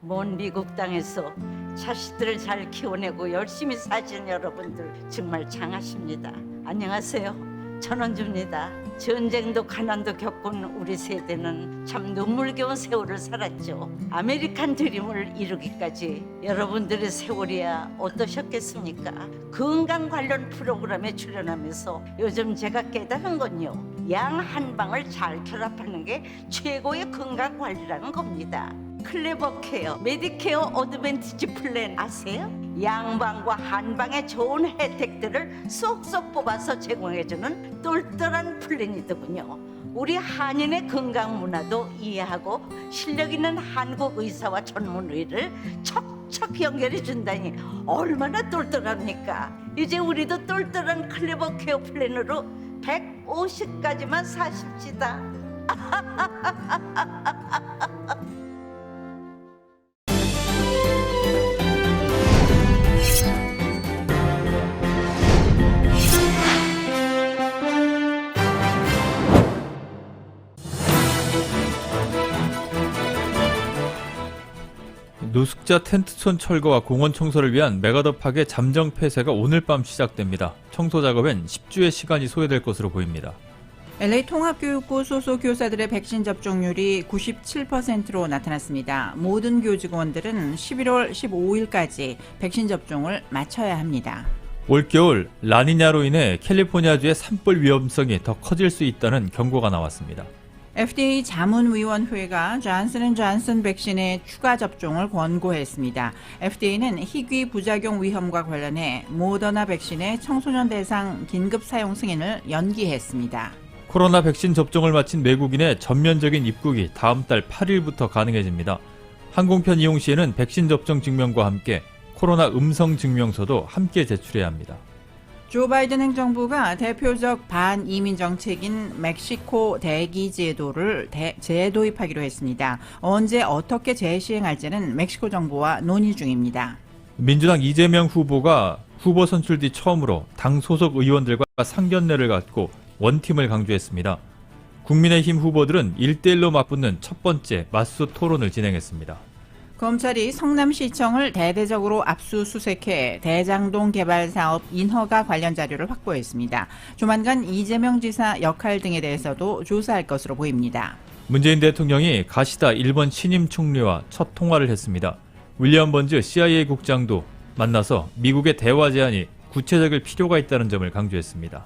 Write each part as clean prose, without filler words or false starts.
먼 미국 땅에서 자식들을 잘 키워내고 열심히 사신 여러분들 정말 장하십니다. 안녕하세요. 전원주입니다. 전쟁도 가난도 겪은 우리 세대는 참 눈물겨운 세월을 살았죠. 아메리칸 드림을 이루기까지 여러분들의 세월이야 어떠셨겠습니까? 건강 관련 프로그램에 출연하면서 요즘 제가 깨달은 건요, 양 한 방을 잘 결합하는 게 최고의 건강 관리라는 겁니다. 클레버 케어, 메디케어 어드밴티지 플랜 아세요? 양방과 한방의 좋은 혜택들을 쏙쏙 뽑아서 제공해주는 똘똘한 플랜이더군요. 우리 한인의 건강 문화도 이해하고 실력 있는 한국 의사와 전문의를 척척 연결해 준다니 얼마나 똘똘합니까? 이제 우리도 똘똘한 클레버 케어 플랜으로 150까지만 사십시다. 노숙자 텐트촌 철거와 공원 청소를 위한 메가더 파괴 잠정 폐쇄가 오늘 밤 시작됩니다. 청소 작업엔 10주의 시간이 소요될 것으로 보입니다. LA 통합교육부 소속 교사들의 백신 접종률이 97%로 나타났습니다. 모든 교직원들은 11월 15일까지 백신 접종을 마쳐야 합니다. 올겨울 라니냐로 인해 캘리포니아주의 산불 위험성이 더 커질 수 있다는 경고가 나왔습니다. FDA 자문위원회가 존슨앤존슨 백신의 추가 접종을 권고했습니다. FDA는 희귀 부작용 위험과 관련해 모더나 백신의 청소년 대상 긴급 사용 승인을 연기했습니다. 코로나 백신 접종을 마친 외국인의 전면적인 입국이 다음 달 8일부터 가능해집니다. 항공편 이용 시에는 백신 접종 증명과 함께 코로나 음성 증명서도 함께 제출해야 합니다. 조 바이든 행정부가 대표적 반이민 정책인 멕시코 대기 제도를 재도입하기로 했습니다. 언제 어떻게 재시행할지는 멕시코 정부와 논의 중입니다. 민주당 이재명 후보가 후보 선출 뒤 처음으로 당 소속 의원들과 상견례를 갖고 원팀을 강조했습니다. 국민의힘 후보들은 1대1로 맞붙는 첫 번째 맞수 토론을 진행했습니다. 검찰이 성남시청을 대대적으로 압수수색해 대장동 개발 사업 인허가 관련 자료를 확보했습니다. 조만간 이재명 지사 역할 등에 대해서도 조사할 것으로 보입니다. 문재인 대통령이 가시다 일본 신임 총리와 첫 통화를 했습니다. 윌리엄 번즈 CIA 국장도 만나서 미국의 대화 제안이 구체적일 필요가 있다는 점을 강조했습니다.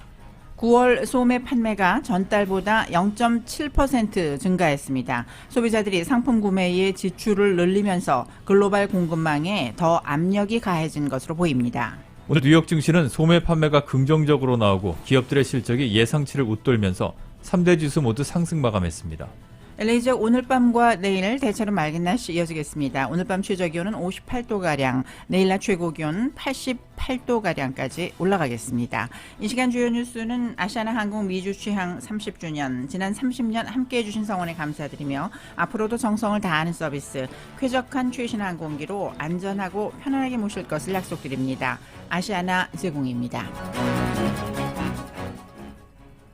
9월 소매 판매가 전달보다 0.7% 증가했습니다. 소비자들이 상품 구매에 지출을 늘리면서 글로벌 공급망에 더 압력이 가해진 것으로 보입니다. 오늘 뉴욕 증시는 소매 판매가 긍정적으로 나오고 기업들의 실적이 예상치를 웃돌면서 3대 지수 모두 상승 마감했습니다. LA 지역 오늘 밤과 내일 대체로 맑은 날씨 이어지겠습니다. 오늘 밤 최저기온은 58도가량, 내일 낮 최고기온 88도가량까지 올라가겠습니다. 이 시간 주요 뉴스는 아시아나 항공 미주 취항 30주년, 지난 30년 함께해 주신 성원에 감사드리며 앞으로도 정성을 다하는 서비스, 쾌적한 최신 항공기로 안전하고 편안하게 모실 것을 약속드립니다. 아시아나 제공입니다.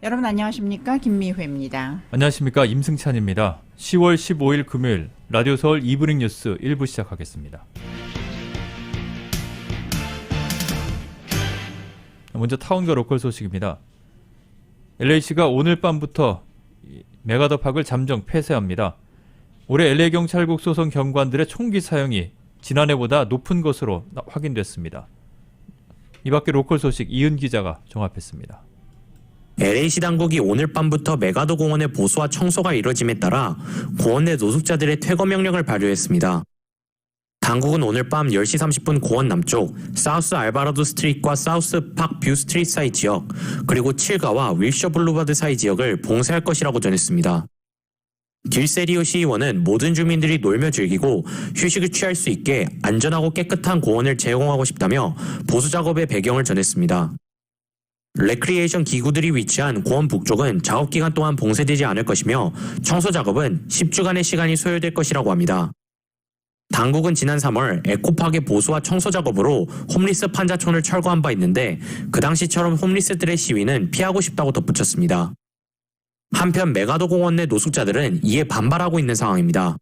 여러분 안녕하십니까? 김미회입니다. 안녕하십니까? 임승찬입니다. 10월 15일 금요일 라디오 서울 이브닝 뉴스 1부 시작하겠습니다. 먼저 타운과 로컬 소식입니다. LA시가 오늘 밤부터 메가더 파크를 잠정 폐쇄합니다. 올해 LA경찰국 소속 경관들의 총기 사용이 지난해보다 높은 것으로 확인됐습니다. 이 밖에 로컬 소식 이은 기자가 종합했습니다. LA시 당국이 오늘 밤부터 메가더 공원의 보수와 청소가 이뤄짐에 따라 공원 내 노숙자들의 퇴거 명령을 발효했습니다. 당국은 오늘 밤 10시 30분 공원 남쪽 사우스 알바라도 스트리트과 사우스 팍 뷰 스트리트 사이 지역, 그리고 칠가와 윌셔 블루바드 사이 지역을 봉쇄할 것이라고 전했습니다. 딜세리오 시의원은 모든 주민들이 놀며 즐기고 휴식을 취할 수 있게 안전하고 깨끗한 공원을 제공하고 싶다며 보수 작업의 배경을 전했습니다. 레크리에이션 기구들이 위치한 공원 북쪽은 작업 기간 동안 봉쇄되지 않을 것이며 청소 작업은 10주간의 시간이 소요될 것이라고 합니다. 당국은 지난 3월 에코파크의 보수와 청소 작업으로 홈리스 판자촌을 철거한 바 있는데 그 당시처럼 홈리스들의 시위는 피하고 싶다고 덧붙였습니다. 한편 메가더 공원 내 노숙자들은 이에 반발하고 있는 상황입니다.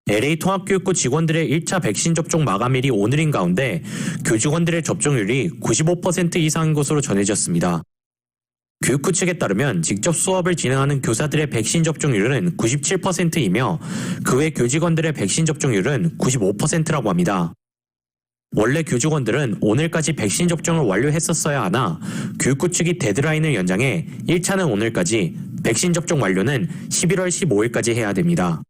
LA 통합교육부 직원들의 1차 백신 접종 마감일이 오늘인 가운데 교직원들의 접종률이 95% 이상인 것으로 전해졌습니다. 교육부 측에 따르면 직접 수업을 진행하는 교사들의 백신 접종률은 97%이며 그 외 교직원들의 백신 접종률은 95%라고 합니다. 원래 교직원들은 오늘까지 백신 접종을 완료했었어야 하나 교육부 측이 데드라인을 연장해 1차는 오늘까지, 백신 접종 완료는 11월 15일까지 해야 됩니다.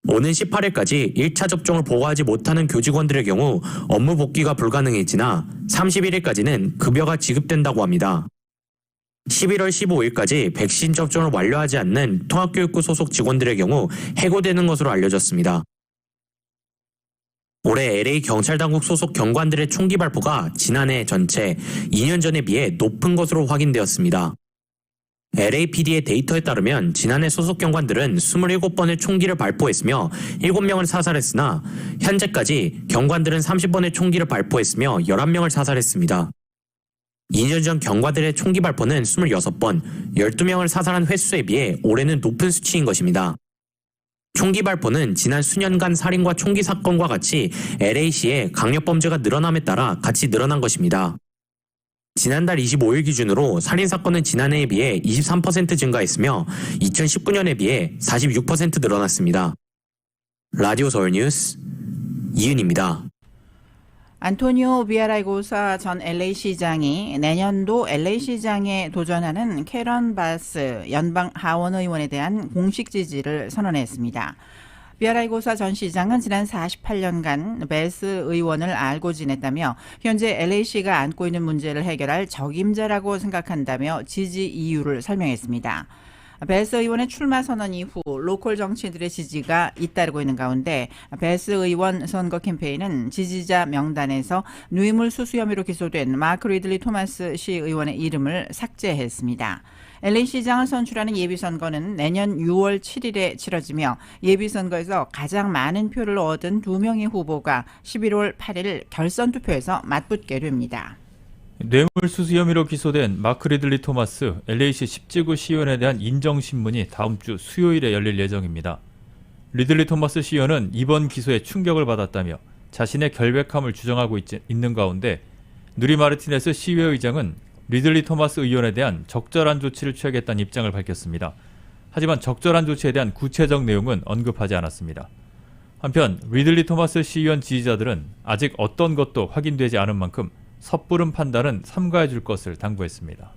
오는 18일까지 1차 접종을 보고하지 못하는 교직원들의 경우 업무 복귀가 불가능해지나 31일까지는 급여가 지급된다고 합니다. 11월 15일까지 백신 접종을 완료하지 않는 통합교육부 소속 직원들의 경우 해고되는 것으로 알려졌습니다. 올해 LA 경찰당국 소속 경관들의 총기 발포가 지난해 전체 2년 전에 비해 높은 것으로 확인되었습니다. LAPD의 데이터에 따르면 지난해 소속 경관들은 27번의 총기를 발포했으며 7명을 사살했으나 현재까지 경관들은 30번의 총기를 발포했으며 11명을 사살했습니다. 2년 전 경관들의 총기 발포는 26번, 12명을 사살한 횟수에 비해 올해는 높은 수치인 것입니다. 총기 발포는 지난 수년간 살인과 총기 사건과 같이 LA시의 강력범죄가 늘어남에 따라 같이 늘어난 것입니다. 지난달 25일 기준으로 살인사건은 지난해에 비해 23% 증가했으며 2019년에 비해 46% 늘어났습니다. 라디오 서울 뉴스 이은입니다. 안토니오 비아라이고사 전 LA시장이 내년도 LA시장에 도전하는 캐런 바스 연방 하원 의원에 대한 공식 지지를 선언했습니다. 비아라이고사 전 시장은 지난 48년간 베스 의원을 알고 지냈다며 현재 LA시가 안고 있는 문제를 해결할 적임자라고 생각한다며 지지 이유를 설명했습니다. 베스 의원의 출마 선언 이후 로컬 정치인들의 지지가 잇따르고 있는 가운데 베스 의원 선거 캠페인은 지지자 명단에서 뇌물 수수 혐의로 기소된 마크 리들리 토마스 시 의원의 이름을 삭제했습니다. LA시장을 선출하는 예비선거는 내년 6월 7일에 치러지며 예비선거에서 가장 많은 표를 얻은 2명의 후보가 11월 8일 결선투표에서 맞붙게 됩니다. 뇌물수수 혐의로 기소된 마크 리들리 토마스 LA시 10지구 시의원에 대한 인정신문이 다음 주 수요일에 열릴 예정입니다. 리들리 토마스 시의원은 이번 기소에 충격을 받았다며 자신의 결백함을 주장하고 있는 가운데 누리 마르티네스 시의회의장은 리들리 토마스 의원에 대한 적절한 조치를 취하겠다는 입장을 밝혔습니다. 하지만 적절한 조치에 대한 구체적 내용은 언급하지 않았습니다. 한편 리들리 토마스 시의원 지지자들은 아직 어떤 것도 확인되지 않은 만큼 섣부른 판단은 삼가해 줄 것을 당부했습니다.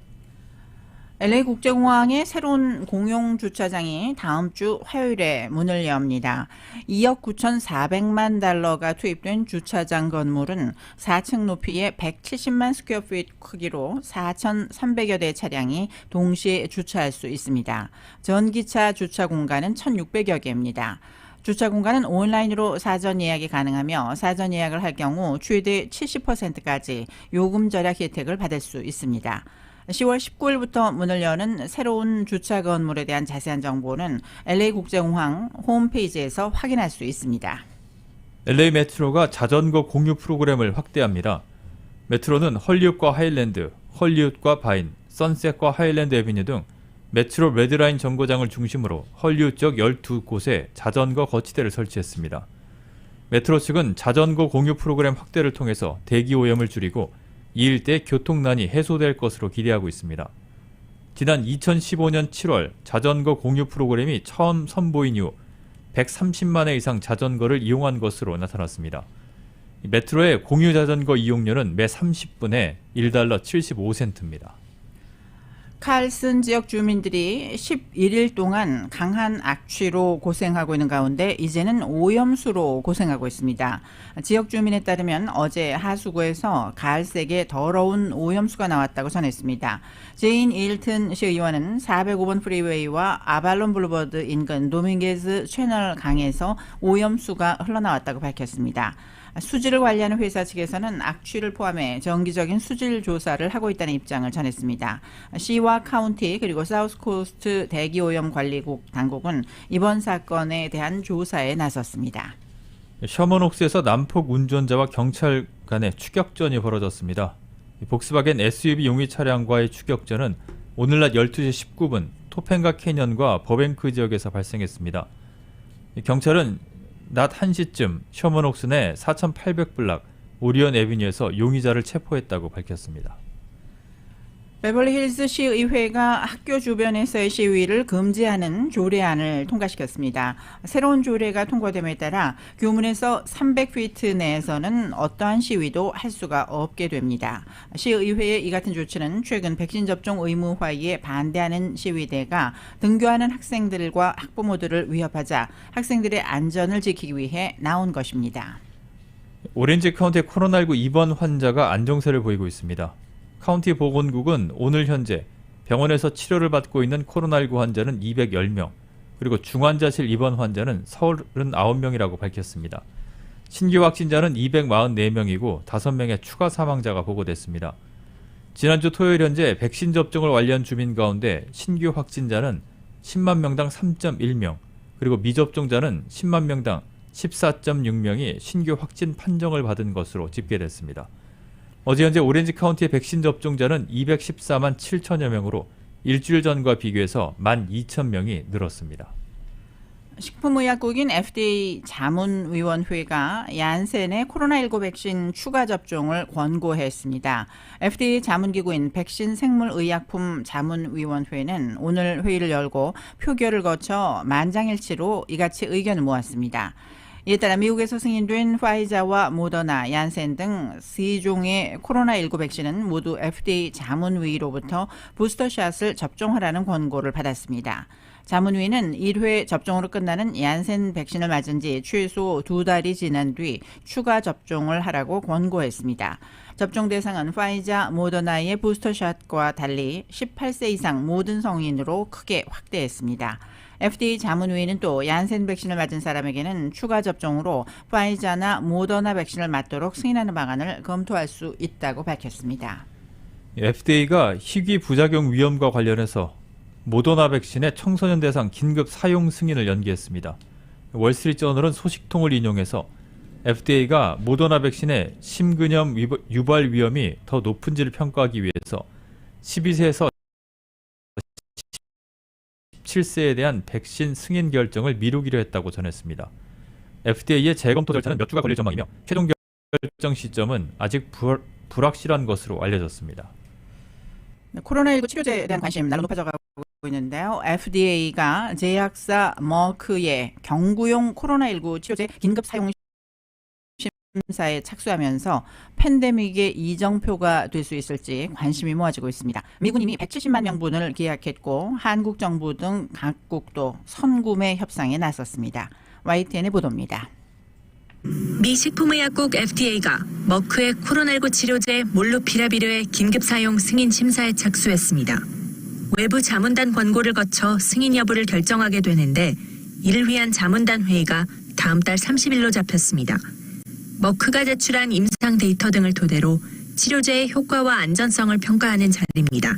LA국제공항의 새로운 공용 주차장이 다음 주 화요일에 문을 엽니다. 2억 9,400만 달러가 투입된 주차장 건물은 4층 높이의 170만 스퀘어피트 크기로 4,300여 대의 차량이 동시에 주차할 수 있습니다. 전기차 주차 공간은 1,600여 개입니다. 주차 공간은 온라인으로 사전 예약이 가능하며 사전 예약을 할 경우 최대 70%까지 요금 절약 혜택을 받을 수 있습니다. 10월 19일부터 문을 여는 새로운 주차 건물에 대한 자세한 정보는 LA국제공항 홈페이지에서 확인할 수 있습니다. LA 메트로가 자전거 공유 프로그램을 확대합니다. 메트로는 헐리우드과 하일랜드, 헐리우드과 바인, 선셋과 하일랜드 애비뉴 등 메트로 레드라인 정거장을 중심으로 헐리우드 쪽 12곳에 자전거 거치대를 설치했습니다. 메트로 측은 자전거 공유 프로그램 확대를 통해서 대기 오염을 줄이고 이 일대 교통난이 해소될 것으로 기대하고 있습니다. 지난 2015년 7월 자전거 공유 프로그램이 처음 선보인 이후 130만 회 이상 자전거를 이용한 것으로 나타났습니다. 메트로의 공유 자전거 이용료는 매 30분에 $1.75입니다. 칼슨 지역 주민들이 11일 동안 강한 악취로 고생하고 있는 가운데 이제는 오염수로 고생하고 있습니다. 지역 주민에 따르면 어제 하수구에서 가을색의 더러운 오염수가 나왔다고 전했습니다. 제인 일튼 시의원은 405번 프리웨이와 아발론 블루버드 인근 도밍게즈 채널 강에서 오염수가 흘러나왔다고 밝혔습니다. 수질을 관리하는 회사 측에서는 악취를 포함해 정기적인 수질 조사를 하고 있다는 입장을 전했습니다. 시와 카운티 그리고 사우스코스트 대기오염관리국 당국은 이번 사건에 대한 조사에 나섰습니다. 셔먼옥스에서 난폭 운전자와 경찰 간의 추격전이 벌어졌습니다. 복스바겐 SUV 용의 차량과의 추격전은 오늘 낮 12시 19분 토펜가 캐년과 버뱅크 지역에서 발생했습니다. 경찰은 낮 1시쯤 셔먼옥스 내 4800블락 오리온 애비뉴에서 용의자를 체포했다고 밝혔습니다. 베벌리힐즈 시의회가 학교 주변에서의 시위를 금지하는 조례안을 통과시켰습니다. 새로운 조례가 통과됨에 따라 교문에서 300피트 내에서는 어떠한 시위도 할 수가 없게 됩니다. 시의회의 이 같은 조치는 최근 백신 접종 의무화에 반대하는 시위대가 등교하는 학생들과 학부모들을 위협하자 학생들의 안전을 지키기 위해 나온 것입니다. 오렌지 카운티의 코로나19 입원 환자가 안정세를 보이고 있습니다. 카운티 보건국은 오늘 현재 병원에서 치료를 받고 있는 코로나19 환자는 210명, 그리고 중환자실 입원 환자는 39명이라고 밝혔습니다. 신규 확진자는 244명이고 5명의 추가 사망자가 보고됐습니다. 지난주 토요일 현재 백신 접종을 완료한 주민 가운데 신규 확진자는 10만 명당 3.1명, 그리고 미접종자는 10만 명당 14.6명이 신규 확진 판정을 받은 것으로 집계됐습니다. 어제 현재 오렌지 카운티의 백신 접종자는 214만 7천여 명으로 일주일 전과 비교해서 12,000명이 늘었습니다. 식품의약국인 FDA 자문위원회가 얀센의 코로나19 백신 추가 접종을 권고했습니다. FDA 자문기구인 백신생물의약품 자문위원회는 오늘 회의를 열고 표결을 거쳐 만장일치로 이같이 의견을 모았습니다. 이에 따라 미국에서 승인된 파이자와 모더나, 얀센 등 3종의 코로나19 백신은 모두 FDA 자문위로부터 부스터샷을 접종하라는 권고를 받았습니다. 자문위는 1회 접종으로 끝나는 얀센 백신을 맞은 지 최소 2달이 지난 뒤 추가 접종을 하라고 권고했습니다. 접종 대상은 파이자, 모더나의 부스터샷과 달리 18세 이상 모든 성인으로 크게 확대했습니다. FDA 자문위는 또 얀센 백신을 맞은 사람에게는 추가 접종으로 파이자나 모더나 백신을 맞도록 승인하는 방안을 검토할 수 있다고 밝혔습니다. FDA가 희귀 부작용 위험과 관련해서 모더나 백신의 청소년 대상 긴급 사용 승인을 연기했습니다. 월스트리트저널은 소식통을 인용해서 FDA가 모더나 백신의 심근염 유발 위험이 더 높은지를 평가하기 위해서 12세에서 17세에 대한 백신 승인 결정을 미루기로 했다고 전했습니다. FDA의 재검토 절차는 몇 주가 걸릴 전망이며 최종 결정 시점은 아직 불확실한 것으로 알려졌습니다. 코로나19 치료제에 대한 관심 날로 높아져가고 있는데요. FDA가 제약사 머크의 경구용 코로나19 치료제 긴급 사용 심사에 착수하면서 팬데믹의 이정표가 될 수 있을지 관심이 모아지고 있습니다. 미국은 이미 170만 명분을 계약했고 한국 정부 등 각국도 선구매 협상에 나섰습니다. YTN의 보도입니다. 미 식품의약국 FDA가 머크의 코로나19 치료제 몰누피라비르의 긴급 사용 승인 심사에 착수했습니다. 외부 자문단 권고를 거쳐 승인 여부를 결정하게 되는데 이를 위한 자문단 회의가 다음 달 30일로 잡혔습니다. 머크가 제출한 임상 데이터 등을 토대로 치료제의 효과와 안전성을 평가하는 자리입니다.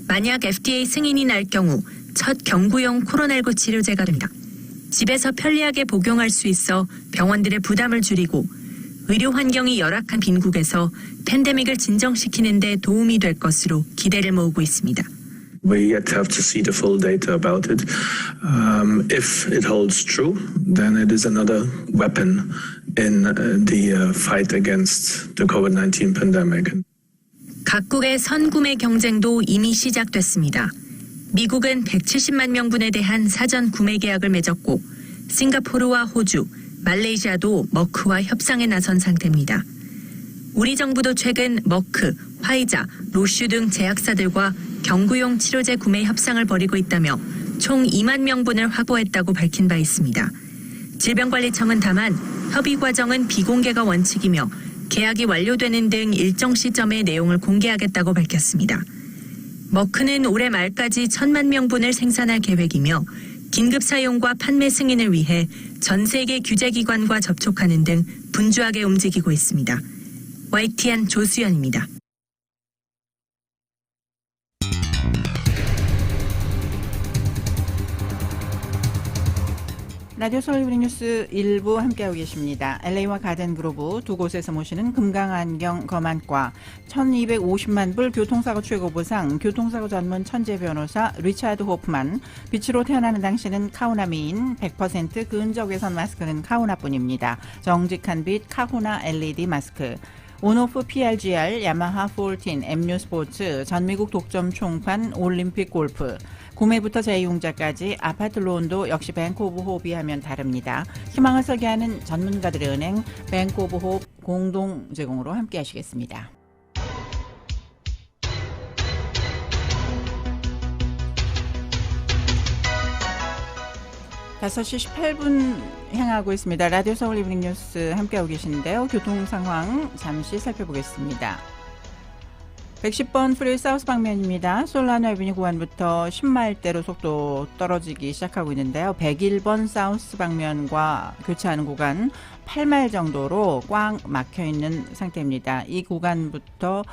만약 FDA 승인이 날 경우 첫 경구용 코로나19 치료제가 됩니다. 집에서 편리하게 복용할 수 있어 병원들의 부담을 줄이고 의료 환경이 열악한 빈국에서 팬데믹을 진정시키는 데 도움이 될 것으로 기대를 모으고 있습니다. We yet have to see the full data about it. If it holds true, then it is another weapon in the fight against the COVID-19 pandemic. 각국의 선구매 경쟁도 이미 시작됐습니다. 미국은 170만 명분에 대한 사전 구매 계약을 맺었고 싱가포르와 호주, 말레이시아도 머크와 협상에 나선 상태입니다. 우리 정부도 최근 머크, 화이자, 로슈 등 제약사들과 경구용 치료제 구매 협상을 벌이고 있다며 총 2만 명분을 확보했다고 밝힌 바 있습니다. 질병관리청은 다만 협의 과정은 비공개가 원칙이며 계약이 완료되는 등 일정 시점에 내용을 공개하겠다고 밝혔습니다. 머크는 올해 말까지 1,000만 명분을 생산할 계획이며 긴급 사용과 판매 승인을 위해 전 세계 규제기관과 접촉하는 등 분주하게 움직이고 있습니다. YTN 조수연입니다. 라디오 서울 이브닝 뉴스 1부 함께하고 계십니다. LA와 가든그로브 두 곳에서 모시는 금강안경 검안과 1250만 불 교통사고 최고보상 교통사고 전문 천재 변호사 리차드 호프만, 빛으로 태어나는 당신은 카우나 미인 100% 근적 외선 마스크는 카우나뿐입니다. 정직한 빛 카후나 LED 마스크, 온오프 PRGR, 야마하 14, MU 스포츠, 전미국 독점 총판, 올림픽 골프, 구매부터 재이용자까지 아파트 론도 역시 뱅크 오브 호흡이 하면 다릅니다. 희망을 설계하는 전문가들의 은행 뱅크 오브 호흡 공동 제공으로 함께 하시겠습니다. 다섯 시 18분 향하고 있습니다. 라디오 서울 이브닝 뉴스 함께하고 계시는데요. 교통 상황 잠시 살펴보겠습니다. 110번 프리웨이 사우스 방면입니다. 솔라노 에비뉴 구간부터 10마일대로 속도 떨어지기 시작하고 있는데요. 101번 사우스 방면과 교차하는 구간 8마일 정도로 꽉 막혀 있는 상태입니다. 이 구간부터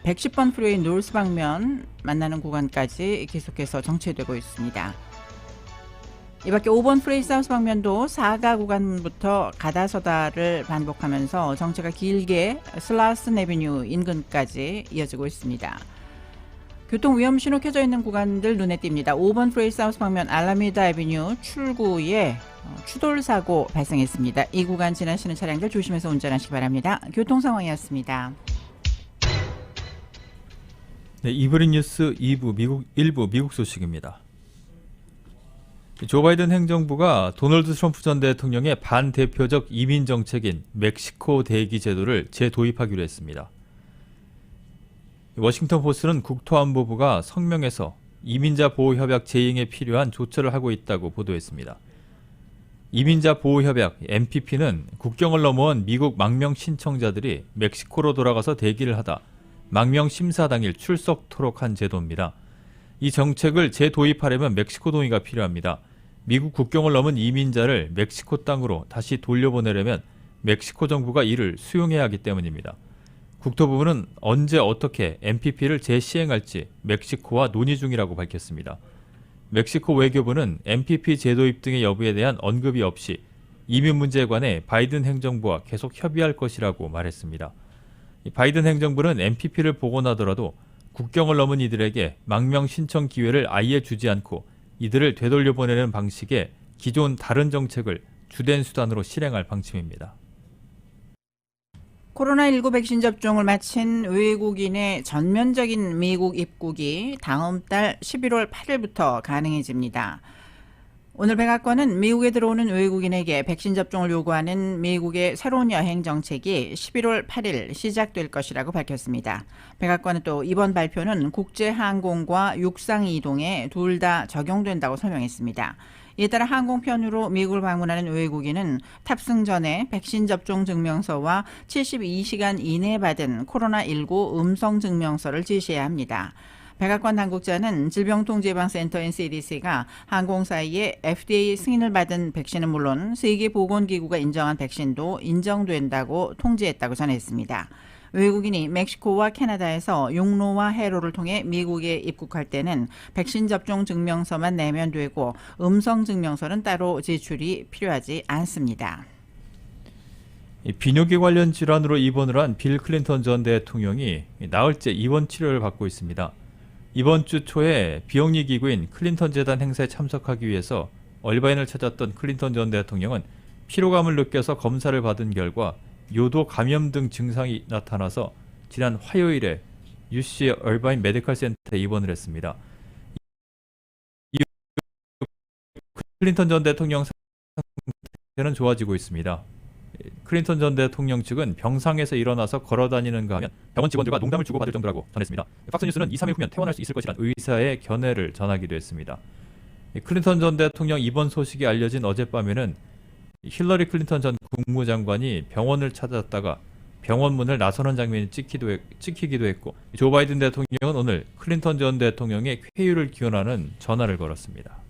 110번 프리웨이 노스 방면 만나는 구간까지 계속해서 정체되고 있습니다. 이 밖에 5번 프레이 사우스 방면도 4가 구간부터 가다서다를 반복하면서 정체가 길게 슬라슨 에비뉴 인근까지 이어지고 있습니다. 교통 위험 신호 켜져 있는 구간들 눈에 띕니다. 5번 프레이 사우스 방면 알라미다 에비뉴 출구에 추돌 사고 발생했습니다. 이 구간 지나시는 차량들 조심해서 운전하시기 바랍니다. 교통 상황이었습니다. 네, 이브닝 뉴스 2부 일부 미국 소식입니다. 조 바이든 행정부가 도널드 트럼프 전 대통령의 반대표적 이민 정책인 멕시코 대기 제도를 재도입하기로 했습니다. 워싱턴 포스트는 국토안보부가 성명에서 이민자 보호협약 재행에 필요한 조처를 하고 있다고 보도했습니다. 이민자 보호협약 MPP는 국경을 넘어온 미국 망명 신청자들이 멕시코로 돌아가서 대기를 하다 망명 심사 당일 출석토록 한 제도입니다. 이 정책을 재도입하려면 멕시코 동의가 필요합니다. 미국 국경을 넘은 이민자를 멕시코 땅으로 다시 돌려보내려면 멕시코 정부가 이를 수용해야 하기 때문입니다. 국토부는 언제 어떻게 MPP를 재시행할지 멕시코와 논의 중이라고 밝혔습니다. 멕시코 외교부는 MPP 재도입 등의 여부에 대한 언급이 없이 이민 문제에 관해 바이든 행정부와 계속 협의할 것이라고 말했습니다. 바이든 행정부는 MPP를 복원하더라도 국경을 넘은 이들에게 망명 신청 기회를 아예 주지 않고 이들을 되돌려보내는 방식의 기존 다른 정책을 주된 수단으로 실행할 방침입니다. 코로나19 백신 접종을 마친 외국인의 전면적인 미국 입국이 다음 달 11월 8일부터 가능해집니다. 오늘 백악관은 미국에 들어오는 외국인에게 백신 접종을 요구하는 미국의 새로운 여행 정책이 11월 8일 시작될 것이라고 밝혔습니다. 백악관은 또 이번 발표는 국제항공과 육상이동에 둘 다 적용된다고 설명했습니다. 이에 따라 항공편으로 미국을 방문하는 외국인은 탑승 전에 백신 접종 증명서와 72시간 이내에 받은 코로나19 음성 증명서를 제시해야 합니다. 백악관 당국자는 질병통제예방센터 NCDC가 항공사의 FDA 승인을 받은 백신은 물론 세계보건기구가 인정한 백신도 인정된다고 통지했다고 전했습니다. 외국인이 멕시코와 캐나다에서 육로와 해로를 통해 미국에 입국할 때는 백신 접종 증명서만 내면 되고 음성 증명서는 따로 제출이 필요하지 않습니다. 비뇨기 관련 질환으로 입원을 한 빌 클린턴 전 대통령이 나흘째 입원 치료를 받고 있습니다. 이번 주 초에 비영리 기구인 클린턴 재단 행사에 참석하기 위해서 얼바인을 찾았던 클린턴 전 대통령은 피로감을 느껴서 검사를 받은 결과 요도 감염 등 증상이 나타나서 지난 화요일에 UC 얼바인 메디컬 센터에 입원을 했습니다. 클린턴 전 대통령 상태는 좋아지고 있습니다. 클린턴 전 대통령 측은 병상에서 일어나서 걸어다니는가 하면 병원 직원들과 농담을 주고받을 정도라고 전했습니다. 팍스뉴스는 2, 3일 후면 퇴원할 수 있을 것이란 의사의 견해를 전하기도 했습니다. 클린턴 전 대통령 입원 소식이 알려진 어젯밤에는 힐러리 클린턴 전 국무장관이 병원을 찾았다가 병원 문을 나서는 장면이 찍히기도 했고 조 바이든 대통령은 오늘 클린턴 전 대통령의 쾌유를 기원하는 전화를 걸었습니다.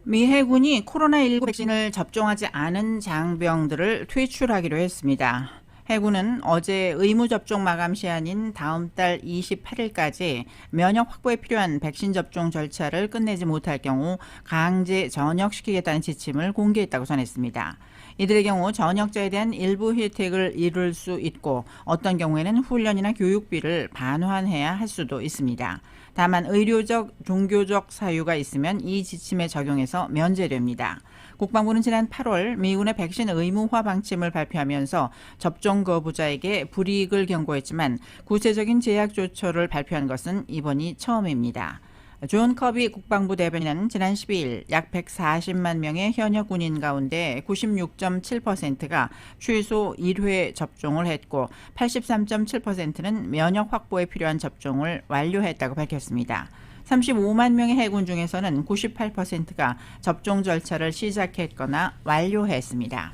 미 해군이 코로나19 백신을 접종하지 않은 장병들을 퇴출하기로 했습니다. 해군은 어제 의무 접종 마감 시한인 다음 달 28일까지 면역 확보에 필요한 백신 접종 절차를 끝내지 못할 경우 강제 전역시키겠다는 지침을 공개했다고 전했습니다. 이들의 경우 전역자에 대한 일부 혜택을 이룰 수 있고 어떤 경우에는 훈련이나 교육비를 반환해야 할 수도 있습니다. 다만 의료적, 종교적 사유가 있으면 이 지침에 적용해서 면제됩니다. 국방부는 지난 8월 미군의 백신 의무화 방침을 발표하면서 접종 거부자에게 불이익을 경고했지만 구체적인 제약 조처를 발표한 것은 이번이 처음입니다. 존 커비 국방부 대변인은 지난 12일 약 140만 명의 현역 군인 가운데 96.7%가 최소 1회 접종을 했고 83.7%는 면역 확보에 필요한 접종을 완료했다고 밝혔습니다. 35만 명의 해군 중에서는 98%가 접종 절차를 시작했거나 완료했습니다.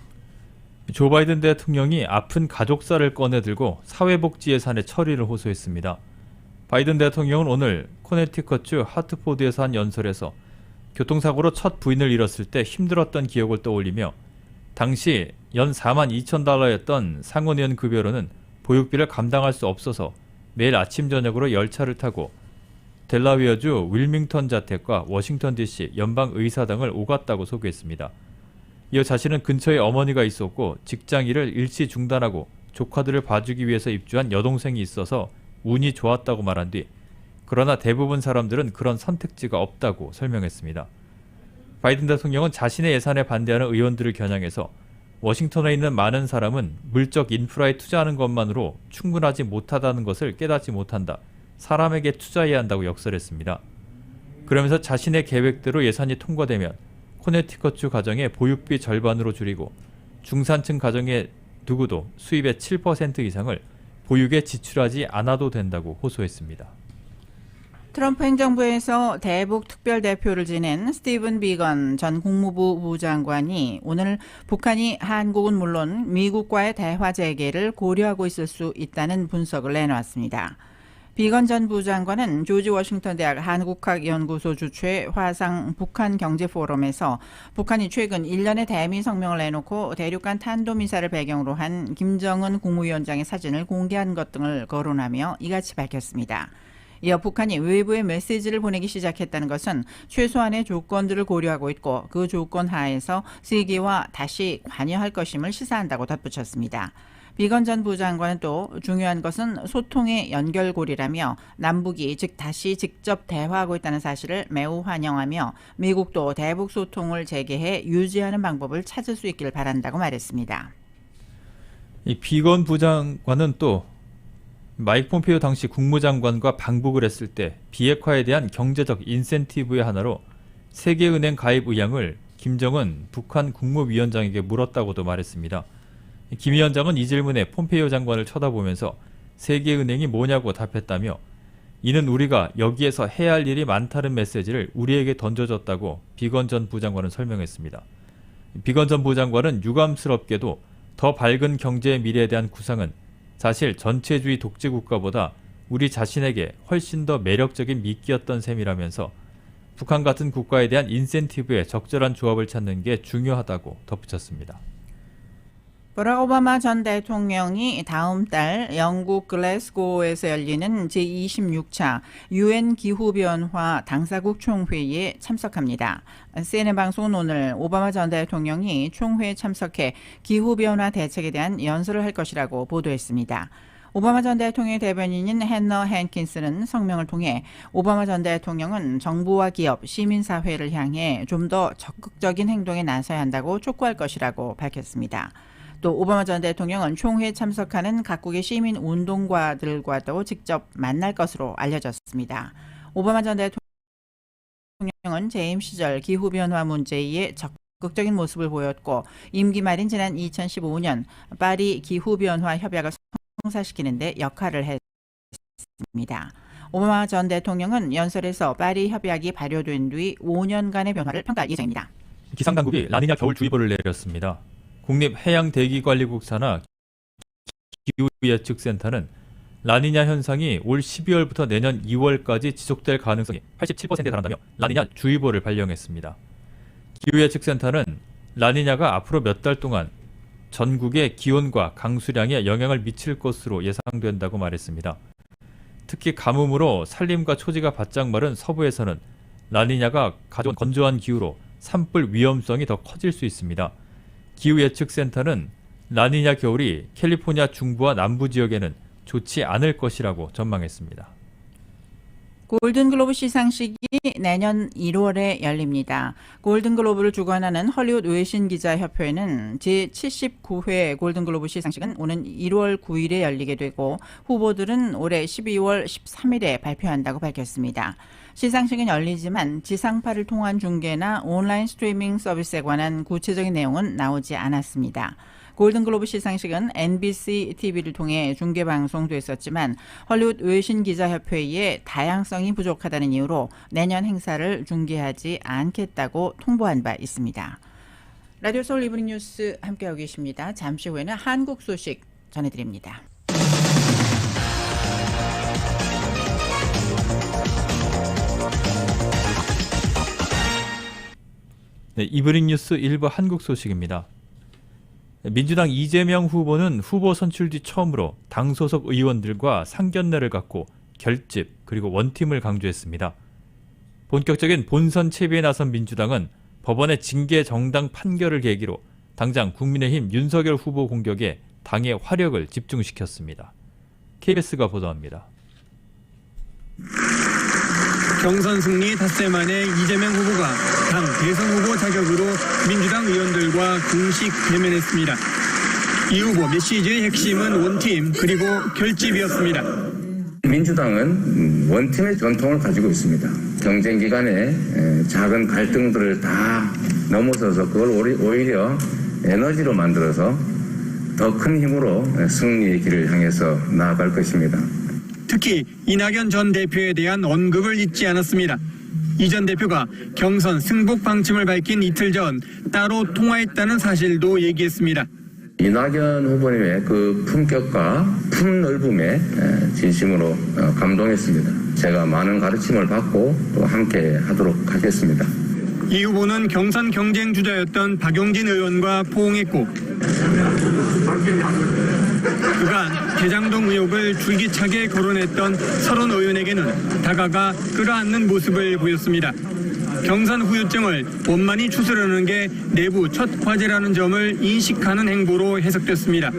조 바이든 대통령이 아픈 가족사를 꺼내들고 사회복지 예산의 처리를 호소했습니다. 바이든 대통령은 오늘 코네티컷주 하트포드에서 한 연설에서 교통사고로 첫 부인을 잃었을 때 힘들었던 기억을 떠올리며 당시 연 4만 2천 달러였던 상원의원 급여로는 보육비를 감당할 수 없어서 매일 아침 저녁으로 열차를 타고 델라웨어주 윌밍턴 자택과 워싱턴 DC 연방의사당을 오갔다고 소개했습니다. 이어 자신은 근처에 어머니가 있었고 직장 일을 일시 중단하고 조카들을 봐주기 위해서 입주한 여동생이 있어서 운이 좋았다고 말한 뒤 그러나 대부분 사람들은 그런 선택지가 없다고 설명했습니다. 바이든 대통령은 자신의 예산에 반대하는 의원들을 겨냥해서 워싱턴에 있는 많은 사람은 물적 인프라에 투자하는 것만으로 충분하지 못하다는 것을 깨닫지 못한다. 사람에게 투자해야 한다고 역설했습니다. 그러면서 자신의 계획대로 예산이 통과되면 코네티컷주 가정의 보육비 절반으로 줄이고 중산층 가정의 누구도 수입의 7% 이상을 보육에 지출하지 않아도 된다고 호소했습니다. 트럼프 행정부에서 대북 특별대표를 지낸 스티븐 비건 전 국무부 부장관이 오늘 북한이 한국은 물론 미국과의 대화 재개를 고려하고 있을 수 있다는 분석을 내놓았습니다. 비건 전 부장관은 조지 워싱턴 대학 한국학연구소 주최 화상 북한 경제포럼에서 북한이 최근 일련의 대미 성명을 내놓고 대륙간 탄도미사를 배경으로 한 김정은 국무위원장의 사진을 공개한 것 등을 거론하며 이같이 밝혔습니다. 이어 북한이 외부에 메시지를 보내기 시작했다는 것은 최소한의 조건들을 고려하고 있고 그 조건 하에서 세계와 다시 관여할 것임을 시사한다고 덧붙였습니다. 비건 전 부장관은 또 중요한 것은 소통의 연결고리라며 남북이 즉 다시 직접 대화하고 있다는 사실을 매우 환영하며 미국도 대북 소통을 재개해 유지하는 방법을 찾을 수 있기를 바란다고 말했습니다. 이 비건 부장관은 또 마이크 폼페이오 당시 국무장관과 방북을 했을 때 비핵화에 대한 경제적 인센티브의 하나로 세계은행 가입 의향을 김정은 북한 국무위원장에게 물었다고도 말했습니다. 김 위원장은 이 질문에 폼페이오 장관을 쳐다보면서 세계은행이 뭐냐고 답했다며 이는 우리가 여기에서 해야 할 일이 많다는 메시지를 우리에게 던져줬다고 비건 전 부장관은 설명했습니다. 비건 전 부장관은 유감스럽게도 더 밝은 경제의 미래에 대한 구상은 사실 전체주의 독재국가보다 우리 자신에게 훨씬 더 매력적인 미끼였던 셈이라면서 북한 같은 국가에 대한 인센티브에 적절한 조합을 찾는 게 중요하다고 덧붙였습니다. 버락 오바마 전 대통령이 다음 달 영국 글래스고에서 열리는 제26차 UN 기후변화 당사국 총회의에 참석합니다. CNN 방송은 오늘 오바마 전 대통령이 총회에 참석해 기후변화 대책에 대한 연설을 할 것이라고 보도했습니다. 오바마 전 대통령의 대변인인 해너 헨킨스는 성명을 통해 오바마 전 대통령은 정부와 기업, 시민사회를 향해 좀 더 적극적인 행동에 나서야 한다고 촉구할 것이라고 밝혔습니다. 또 오바마 전 대통령은 총회에 참석하는 각국의 시민 운동가들과도 직접 만날 것으로 알려졌습니다. 오바마 전 대통령은 재임 시절 기후변화 문제에 적극적인 모습을 보였고 임기 말인 지난 2015년 파리 기후변화 협약을 성사시키는 데 역할을 했습니다. 오바마 전 대통령은 연설에서 파리 협약이 발효된 뒤 5년간의 변화를 평가할 예정입니다. 기상당국이 라니냐 겨울주의보를 내렸습니다. 국립해양대기관리국 산하 기후예측센터는 라니냐 현상이 올 12월부터 내년 2월까지 지속될 가능성이 87%에 달한다며 라니냐 주의보를 발령했습니다. 기후예측센터는 라니냐가 앞으로 몇 달 동안 전국의 기온과 강수량에 영향을 미칠 것으로 예상된다고 말했습니다. 특히 가뭄으로 산림과 초지가 바짝 마른 서부에서는 라니냐가 가져온 건조한 기후로 산불 위험성이 더 커질 수 있습니다. 기후예측센터는 라니냐 겨울이 캘리포니아 중부와 남부 지역에는 좋지 않을 것이라고 전망했습니다. 골든글로브 시상식이 내년 1월에 열립니다. 골든글로브를 주관하는 헐리우드 외신기자협회는 제79회 골든글로브 시상식은 오는 1월 9일에 열리게 되고 후보들은 올해 12월 13일에 발표한다고 밝혔습니다. 시상식은 열리지만 지상파를 통한 중계나 온라인 스트리밍 서비스에 관한 구체적인 내용은 나오지 않았습니다. 골든글로브 시상식은 NBC TV를 통해 중계방송됐었지만 헐리우드 외신기자협회의 다양성이 부족하다는 이유로 내년 행사를 중계하지 않겠다고 통보한 바 있습니다. 라디오 서울 이브닝 뉴스 함께하고 계십니다. 잠시 후에는 한국 소식 전해드립니다. 네, 이브닝 뉴스 일부 한국 소식입니다. 민주당 이재명 후보는 후보 선출 뒤 처음으로 당 소속 의원들과 상견례를 갖고 결집 그리고 원팀을 강조했습니다. 본격적인 본선 채비에 나선 민주당은 법원의 징계 정당 판결을 계기로 당장 국민의힘 윤석열 후보 공격에 당의 화력을 집중시켰습니다. KBS가 보도합니다. 경선 승리 닷새 만에 이재명 후보가 당 대선 후보 자격으로 민주당 의원들과 공식 대면했습니다. 이 후보 메시지의 핵심은 원팀 그리고 결집이었습니다. 민주당은 원팀의 전통을 가지고 있습니다. 경쟁 기간에 작은 갈등들을 다 넘어서서 그걸 오히려 에너지로 만들어서 더 큰 힘으로 승리의 길을 향해서 나아갈 것입니다. 특히 이낙연 전 대표에 대한 언급을 잊지 않았습니다. 이 전 대표가 경선 승복 방침을 밝힌 이틀 전 따로 통화했다는 사실도 얘기했습니다. 이낙연 후보님의 그 품격과 품넓음에 진심으로 감동했습니다. 제가 많은 가르침을 받고 또 함께 하도록 하겠습니다. 이 후보는 경선 경쟁 주자였던 박용진 의원과 포옹했고 그간 대장동 의혹을 줄기차게 거론했던 설원 의원에게는 다가가 끌어안는 모습을 보였습니다. 경선 후유증을 원만히 추스르는 게 내부 첫 과제라는 점을 인식하는 행보로 해석됐습니다.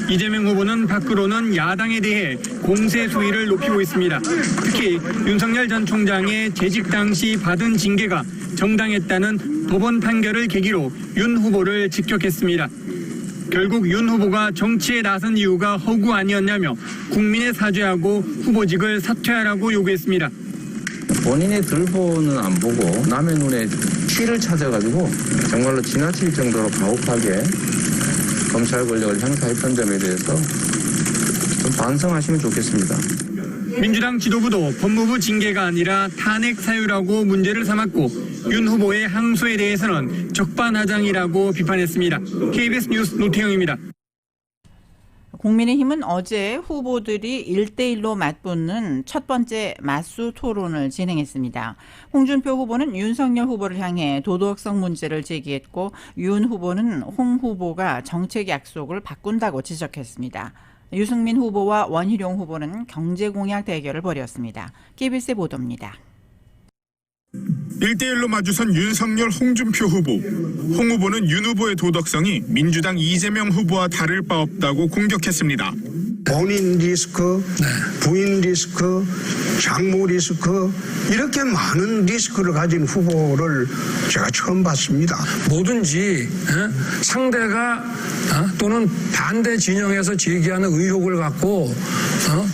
이재명 후보는 밖으로는 야당에 대해 공세 수위를 높이고 있습니다. 특히 윤석열 전 총장의 재직 당시 받은 징계가 정당했다는 법원 판결을 계기로 윤 후보를 직격했습니다. 결국 윤 후보가 정치에 나선 이유가 허구 아니었냐며 국민에 사죄하고 후보직을 사퇴하라고 요구했습니다. 본인의 들보는 안 보고 남의 눈에 티를 찾아가지고 정말로 지나칠 정도로 가혹하게 검찰 권력을 행사했던 점에 대해서 좀 반성하시면 좋겠습니다. 민주당 지도부도 법무부 징계가 아니라 탄핵 사유라고 문제를 삼았고 윤 후보의 항소에 대해서는 적반하장이라고 비판했습니다. KBS 뉴스 노태영입니다. 국민의힘은 어제 후보들이 1대1로 맞붙는 첫 번째 맞수 토론을 진행했습니다. 홍준표 후보는 윤석열 후보를 향해 도덕성 문제를 제기했고 윤 후보는 홍 후보가 정책 약속을 바꾼다고 지적했습니다. 유승민 후보와 원희룡 후보는 경제 공약 대결을 벌였습니다. KBS 보도입니다. 1대1로 마주선 윤석열, 홍준표 후보. 홍 후보는 윤 후보의 도덕성이 민주당 이재명 후보와 다를 바 없다고 공격했습니다. 본인 리스크, 부인 리스크, 장모 리스크 이렇게 많은 리스크를 가진 후보를 제가 처음 봤습니다. 뭐든지 상대가 또는 반대 진영에서 제기하는 의혹을 갖고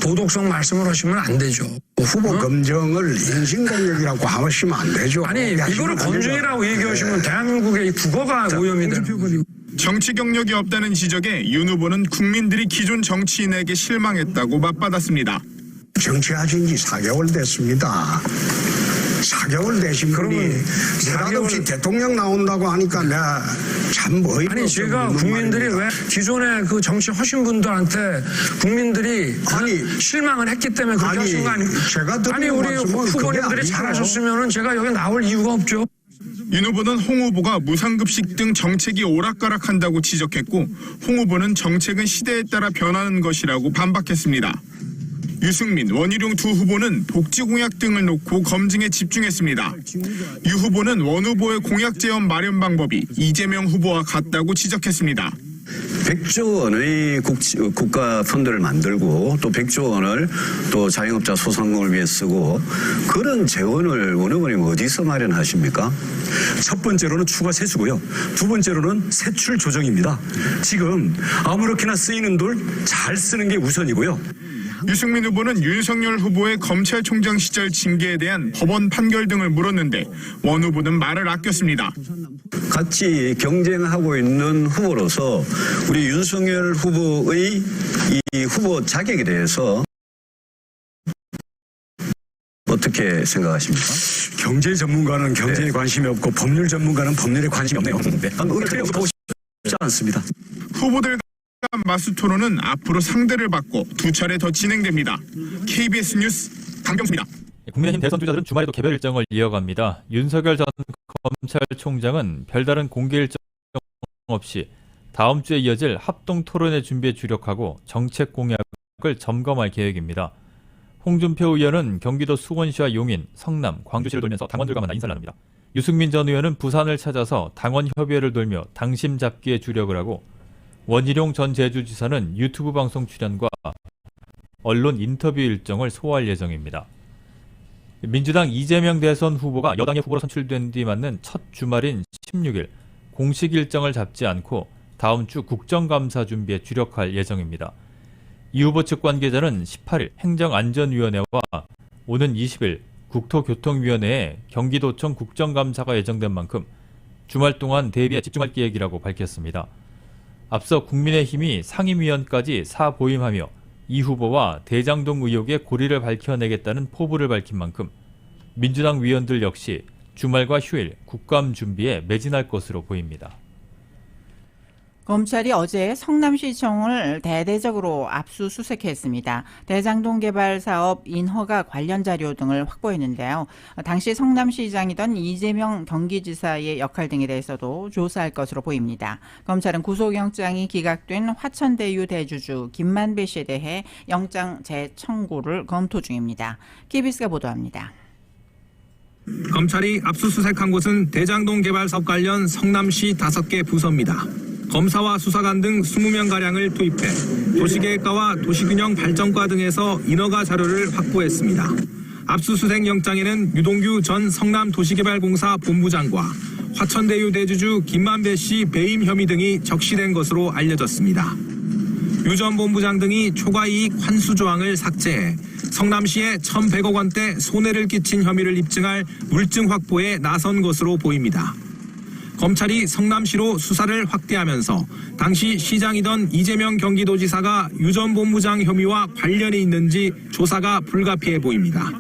도덕성 말씀을 하시면 안 되죠. 후보 검증을 인신공격이라고 하시면 안 되죠. 아니 이거를 검증이라고 얘기하시면 대한민국의 국어가 오염이 되는 거죠. 정치 경력이 없다는 지적에 윤 후보는 국민들이 기존 정치인에게 실망했다고 맞받았습니다. 정치하신 지 4개월 됐습니다. 4개월 되신 분이 느닷없이 대통령 나온다고 하니까 내가 참 어이가 아니 제가 국민들이 말입니다. 왜 기존에 그 정치 하신 분들한테 국민들이 실망을 했기 때문에 그렇게 하신 거 아니에요? 제가 아니 우리 말씀은 그게 후보님들이 아니죠. 잘하셨으면 제가 여기 나올 이유가 없죠. 윤 후보는 홍 후보가 무상급식 등 정책이 오락가락한다고 지적했고 홍 후보는 정책은 시대에 따라 변하는 것이라고 반박했습니다. 유승민, 원희룡 두 후보는 복지 공약 등을 놓고 검증에 집중했습니다. 유 후보는 원 후보의 공약 재원 마련 방법이 이재명 후보와 같다고 지적했습니다. 100조 원의 국가 펀드를 만들고 또 100조 원을 또 자영업자 소상공인을 위해 쓰고 그런 재원을 원 후보님 어디서 마련하십니까? 첫 번째로는 추가 세수고요. 두 번째로는 세출 조정입니다. 지금 아무렇게나 쓰이는 돌 잘 쓰는 게 우선이고요. 유승민 후보는 윤석열 후보의 검찰총장 시절 징계에 대한 법원 판결 등을 물었는데 원 후보는 말을 아꼈습니다. 같이 경쟁하고 있는 후보로서 우리 윤석열 후보의 이 후보 자격에 대해서 어떻게 생각하십니까? 경제 전문가는 경제에 관심이 없고 법률 전문가는 법률에 관심이 없네요. 의견을 보고 싶지 않습니다. 후보들 간 마수 토론은 앞으로 상대를 받고 두 차례 더 진행됩니다. KBS 뉴스 강병수입니다. 국민의힘 대선 주자들은 주말에도 개별 일정을 이어갑니다. 윤석열 전 검찰총장은 별다른 공개 일정 없이 다음 주에 이어질 합동 토론회 준비에 주력하고 정책 공약을 점검할 계획입니다. 홍준표 의원은 경기도 수원시와 용인, 성남, 광주시를 돌면서 당원들과 만나 인사를 나눕니다. 유승민 전 의원은 부산을 찾아서 당원 협의회를 돌며 당심 잡기에 주력을 하고 원희룡 전 제주지사는 유튜브 방송 출연과 언론 인터뷰 일정을 소화할 예정입니다. 민주당 이재명 대선 후보가 여당의 후보로 선출된 뒤 맞는 첫 주말인 16일 공식 일정을 잡지 않고 다음 주 국정감사 준비에 주력할 예정입니다. 이 후보 측 관계자는 18일 행정안전위원회와 오는 20일 국토교통위원회에 경기도청 국정감사가 예정된 만큼 주말 동안 대비에 집중할 계획이라고 밝혔습니다. 앞서 국민의힘이 상임위원까지 사보임하며 이 후보와 대장동 의혹의 고리를 밝혀내겠다는 포부를 밝힌 만큼 민주당 위원들 역시 주말과 휴일 국감 준비에 매진할 것으로 보입니다. 검찰이 어제 성남시청을 대대적으로 압수수색했습니다. 대장동 개발 사업 인허가 관련 자료 등을 확보했는데요. 당시 성남시장이던 이재명 경기지사의 역할 등에 대해서도 조사할 것으로 보입니다. 검찰은 구속영장이 기각된 화천대유 대주주 김만배 씨에 대해 영장 재청구를 검토 중입니다. KBS가 보도합니다. 검찰이 압수수색한 곳은 대장동 개발 사업 관련 성남시 5개 부서입니다. 검사와 수사관 등 20명가량을 투입해 도시계획과와 도시균형 발전과 등에서 인허가 자료를 확보했습니다. 압수수색 영장에는 유동규 전 성남도시개발공사 본부장과 화천대유 대주주 김만배 씨 배임 혐의 등이 적시된 것으로 알려졌습니다. 유 전 본부장 등이 초과이익 환수 조항을 삭제해 성남시에 1,100억 원대 손해를 끼친 혐의를 입증할 물증 확보에 나선 것으로 보입니다. 검찰이 성남시로 수사를 확대하면서 당시 시장이던 이재명 경기도지사가 유 전 본부장 혐의와 관련이 있는지 조사가 불가피해 보입니다.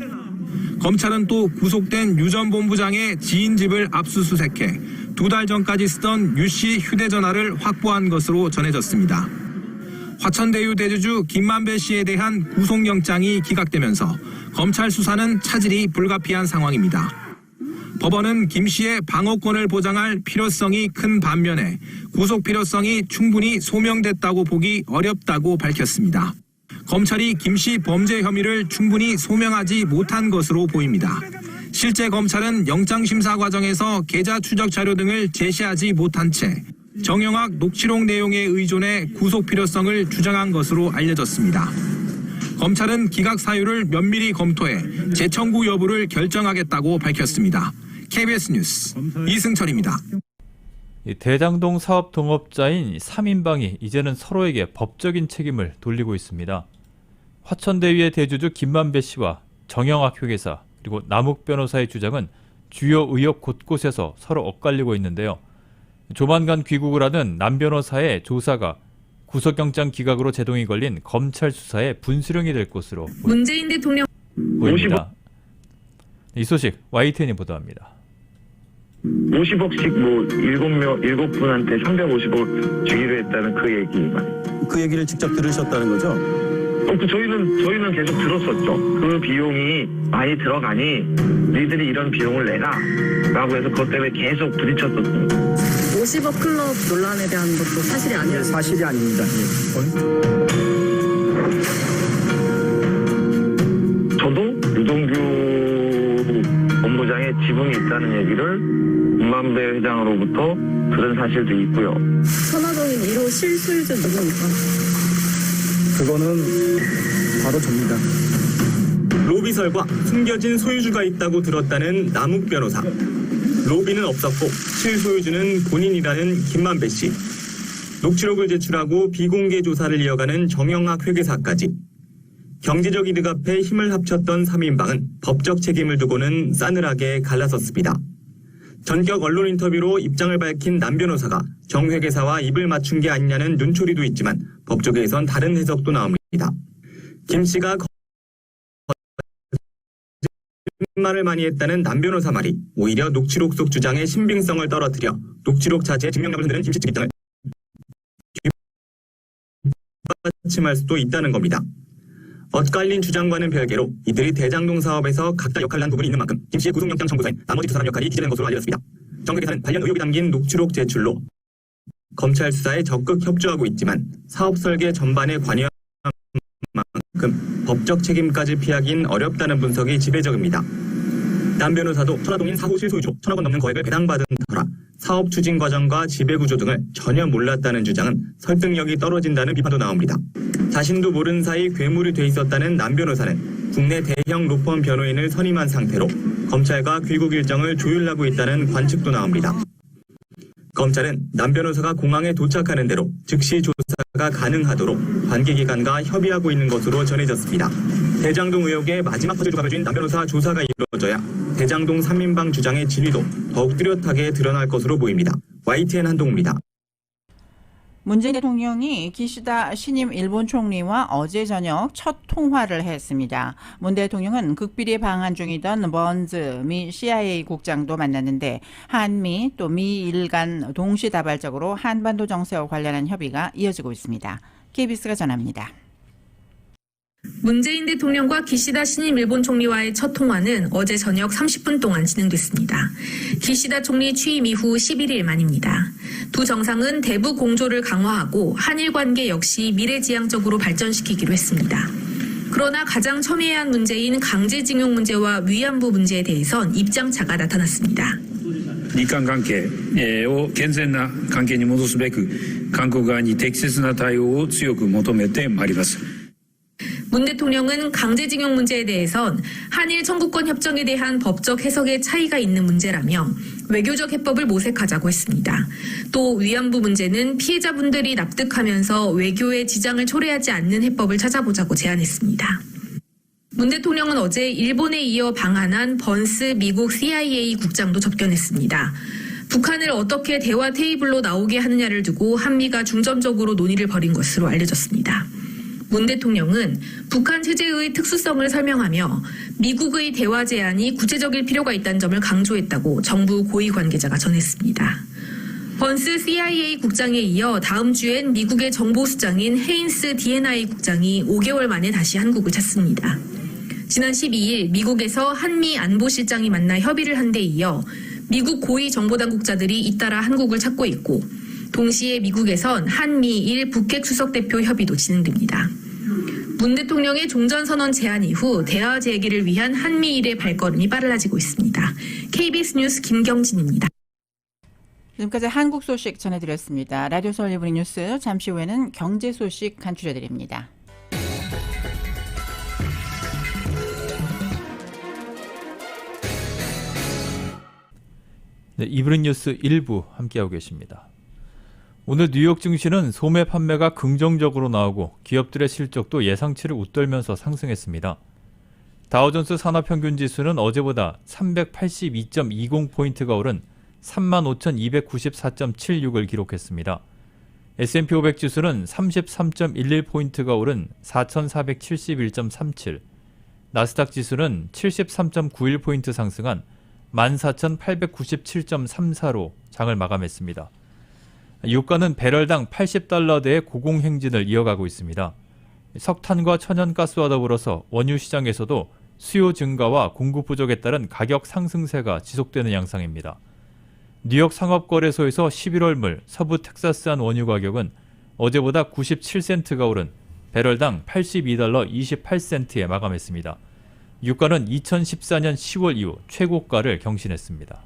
검찰은 또 구속된 유 전 본부장의 지인 집을 압수수색해 2달 전까지 쓰던 유 씨 휴대전화를 확보한 것으로 전해졌습니다. 화천대유 대주주 김만배 씨에 대한 구속영장이 기각되면서 검찰 수사는 차질이 불가피한 상황입니다. 법원은 김 씨의 방어권을 보장할 필요성이 큰 반면에 구속 필요성이 충분히 소명됐다고 보기 어렵다고 밝혔습니다. 검찰이 김 씨 범죄 혐의를 충분히 소명하지 못한 것으로 보입니다. 실제 검찰은 영장심사 과정에서 계좌 추적 자료 등을 제시하지 못한 채 정영학 녹취록 내용에 의존해 구속 필요성을 주장한 것으로 알려졌습니다. 검찰은 기각 사유를 면밀히 검토해 재청구 여부를 결정하겠다고 밝혔습니다. KBS 뉴스 이승철입니다. 대장동 사업 동업자인 3인방이 이제는 서로에게 법적인 책임을 돌리고 있습니다. 화천대유의 대주주 김만배 씨와 정영학 회계사 그리고 남욱 변호사의 주장은 주요 의혹 곳곳에서 서로 엇갈리고 있는데요. 조만간 귀국을 하는 남 변호사의 조사가 구속영장 기각으로 제동이 걸린 검찰 수사의 분수령이 될 것으로 문재인 대통령 보입니다. 이 소식 YTN이 보도합니다. 50억씩 7분한테 350억 주기로 했다는 그 얘기만. 그 얘기를 직접 들으셨다는 거죠? 저희는 계속 들었었죠. 그 비용이 많이 들어가니 니들이 이런 비용을 내라 라고 해서 그것 때문에 계속 부딪혔었습니다. 50억 클럽 논란에 대한 것도 사실이 아니에요. 사실이 아닙니다. 저도 유동규 본부장의 지분이 있다는 얘기를 김만배 회장으로부터 들은 사실도 있고요. 천화동인 1호 실소유주 누구입니까? 그거는 바로 접니다. 로비설과 숨겨진 소유주가 있다고 들었다는 남욱 변호사. 로비는 없었고 실소유주는 본인이라는 김만배 씨. 녹취록을 제출하고 비공개 조사를 이어가는 정영학 회계사까지. 경제적 이득 앞에 힘을 합쳤던 3인방은 법적 책임을 두고는 싸늘하게 갈라섰습니다. 전격 언론 인터뷰로 입장을 밝힌 남 변호사가 정 회계사와 입을 맞춘 게 아니냐는 눈초리도 있지만 법조계에선 다른 해석도 나옵니다. 김 씨가 말을 많이 했다는 남 변호사 말이 오히려 녹취록 속 주장의 신빙성을 떨어뜨려 녹취록 자체의 증명력을 흔드는 김 씨 측 입장을 뒷받침할 수도 있다는 겁니다. 엇갈린 주장과는 별개로 이들이 대장동 사업에서 각자 역할을 한 부분이 있는 만큼 김 씨의 구속영장 청구서엔 나머지 두 사람 역할이 기재된 것으로 알려졌습니다. 정 회계사는 관련 의혹이 담긴 녹취록 제출로 검찰 수사에 적극 협조하고 있지만 사업 설계 전반에 관여한 만큼 법적 책임까지 피하긴 어렵다는 분석이 지배적입니다. 남 변호사도 천화동인 4호 실소유주 1,000억 원 넘는 거액을 배당받은 터라 사업 추진 과정과 지배구조 등을 전혀 몰랐다는 주장은 설득력이 떨어진다는 비판도 나옵니다. 자신도 모른 사이 괴물이 돼 있었다는 남 변호사는 국내 대형 로펌 변호인을 선임한 상태로 검찰과 귀국 일정을 조율하고 있다는 관측도 나옵니다. 검찰은 남 변호사가 공항에 도착하는 대로 즉시 조사가 가능하도록 관계기관과 협의하고 있는 것으로 전해졌습니다. 대장동 의혹의 마지막 퍼즐 조각을 쥔 남 변호사 조사가 이루어져야 대장동 3인방 주장의 진위도 더욱 뚜렷하게 드러날 것으로 보입니다. YTN 한동우입니다. 문재인 대통령이 기시다 신임 일본 총리와 어제 저녁 첫 통화를 했습니다. 문 대통령은 극비리에 방한 중이던 번즈 미 CIA 국장도 만났는데 한미 또 미일 간 동시다발적으로 한반도 정세와 관련한 협의가 이어지고 있습니다. KBS가 전합니다. 문재인 대통령과 기시다 신임 일본 총리와의 첫 통화는 어제 저녁 30분 동안 진행됐습니다. 기시다 총리 취임 이후 11일 만입니다. 두 정상은 대북 공조를 강화하고 한일 관계 역시 미래지향적으로 발전시키기로 했습니다. 그러나 가장 첨예한 문제인 강제징용 문제와 위안부 문제에 대해선 입장차가 나타났습니다. 日韓関係を健全な関係に戻すべく韓国側に適切な対応を強く求めてまいります。 문 대통령은 강제징용 문제에 대해선 한일 청구권 협정에 대한 법적 해석의 차이가 있는 문제라며 외교적 해법을 모색하자고 했습니다. 또 위안부 문제는 피해자분들이 납득하면서 외교에 지장을 초래하지 않는 해법을 찾아보자고 제안했습니다. 문 대통령은 어제 일본에 이어 방한한 번스 미국 CIA 국장도 접견했습니다. 북한을 어떻게 대화 테이블로 나오게 하느냐를 두고 한미가 중점적으로 논의를 벌인 것으로 알려졌습니다. 문 대통령은 북한 체제의 특수성을 설명하며 미국의 대화 제안이 구체적일 필요가 있다는 점을 강조했다고 정부 고위 관계자가 전했습니다. 번스 CIA 국장에 이어 다음 주엔 미국의 정보수장인 헤인스 D&I 국장이 5개월 만에 다시 한국을 찾습니다. 지난 12일 미국에서 한미 안보실장이 만나 협의를 한 데 이어 미국 고위 정보당국자들이 잇따라 한국을 찾고 있고 동시에 미국에선 한미일 북핵 수석대표 협의도 진행됩니다. 문 대통령의 종전선언 제안 이후 대화 재개를 위한 한미일의 발걸음이 빨라지고 있습니다. KBS 뉴스 김경진입니다. 지금까지 한국 소식 전해드렸습니다. 라디오 서울 이브닝 뉴스 잠시 후에는 경제 소식 간추려드립니다. 네, 이브닝 뉴스 1부 함께하고 계십니다. 오늘 뉴욕 증시는 소매 판매가 긍정적으로 나오고 기업들의 실적도 예상치를 웃돌면서 상승했습니다. 다우존스 산업평균지수는 어제보다 382.20포인트가 오른 35,294.76을 기록했습니다. S&P 500 지수는 33.11포인트가 오른 4,471.37, 나스닥 지수는 73.91포인트 상승한 14,897.34로 장을 마감했습니다. 유가는 배럴당 $80대의 고공행진을 이어가고 있습니다. 석탄과 천연가스와 더불어서 원유 시장에서도 수요 증가와 공급 부족에 따른 가격 상승세가 지속되는 양상입니다. 뉴욕 상업거래소에서 11월 물 서부 텍사스산 원유 가격은 어제보다 97센트가 오른 배럴당 82달러 28센트에 마감했습니다. 유가는 2014년 10월 이후 최고가를 경신했습니다.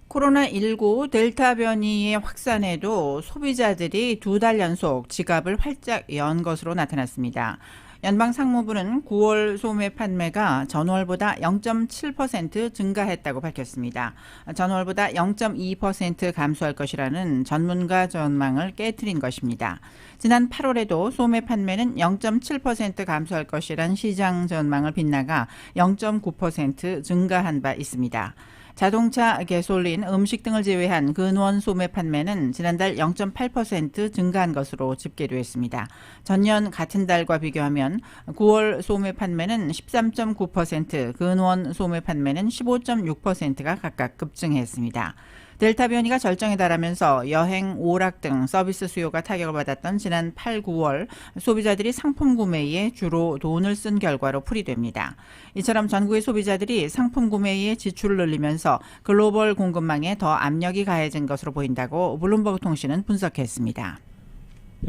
코로나19 델타 변이의 확산에도 소비자들이 2달 연속 지갑을 활짝 연 것으로 나타났습니다. 연방상무부는 9월 소매 판매가 전월보다 0.7% 증가했다고 밝혔습니다. 전월보다 0.2% 감소할 것이라는 전문가 전망을 깨트린 것입니다. 지난 8월에도 소매 판매는 0.7% 감소할 것이란 시장 전망을 빗나가 0.9% 증가한 바 있습니다. 자동차, 가솔린, 음식 등을 제외한 근원 소매 판매는 지난달 0.8% 증가한 것으로 집계됐습니다. 전년 같은 달과 비교하면 9월 소매 판매는 13.9%, 근원 소매 판매는 15.6%가 각각 급증했습니다. 델타 변이가 절정에 달하면서 여행, 오락 등 서비스 수요가 타격을 받았던 지난 8, 9월 소비자들이 상품 구매에 주로 돈을 쓴 결과로 풀이됩니다. 이처럼 전국의 소비자들이 상품 구매에 지출을 늘리면서 글로벌 공급망에 더 압력이 가해진 것으로 보인다고 블룸버그 통신은 분석했습니다.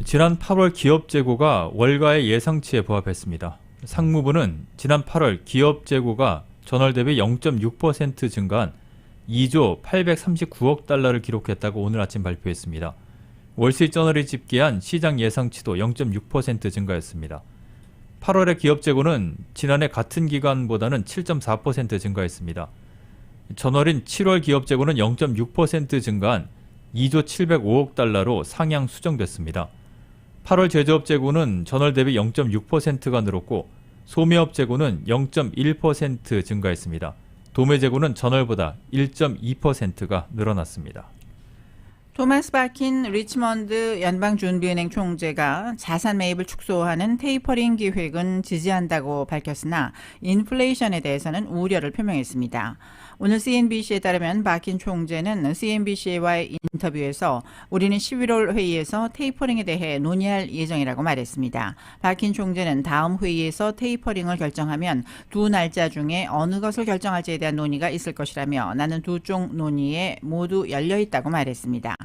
지난 8월 기업 재고가 월가의 예상치에 부합했습니다. 상무부는 지난 8월 기업 재고가 전월 대비 0.6% 증가한 2조 839억 달러를 기록했다고 오늘 아침 발표했습니다. 월스트리트저널이 집계한 시장 예상치도 0.6% 증가했습니다. 8월의 기업 재고는 지난해 같은 기간보다는 7.4% 증가했습니다. 전월인 7월 기업 재고는 0.6% 증가한 2조 705억 달러로 상향 수정됐습니다. 8월 제조업 재고는 전월 대비 0.6%가 늘었고 소매업 재고는 0.1% 증가했습니다. 도매 재고는 전월보다 1.2%가 늘어났습니다. 토마스 바킨 리치먼드 연방준비은행 총재가 자산 매입을 축소하는 테이퍼링 기획은 지지한다고 밝혔으나 인플레이션에 대해서는 우려를 표명했습니다. 오늘 CNBC에 따르면 바킨 총재는 CNBC와의 인터뷰에서 우리는 11월 회의에서 테이퍼링에 대해 논의할 예정이라고 말했습니다. 바킨 총재는 다음 회의에서 테이퍼링을 결정하면 두 날짜 중에 어느 것을 결정할지에 대한 논의가 있을 것이라며 나는 두 쪽 논의에 모두 열려 있다고 말했습니다.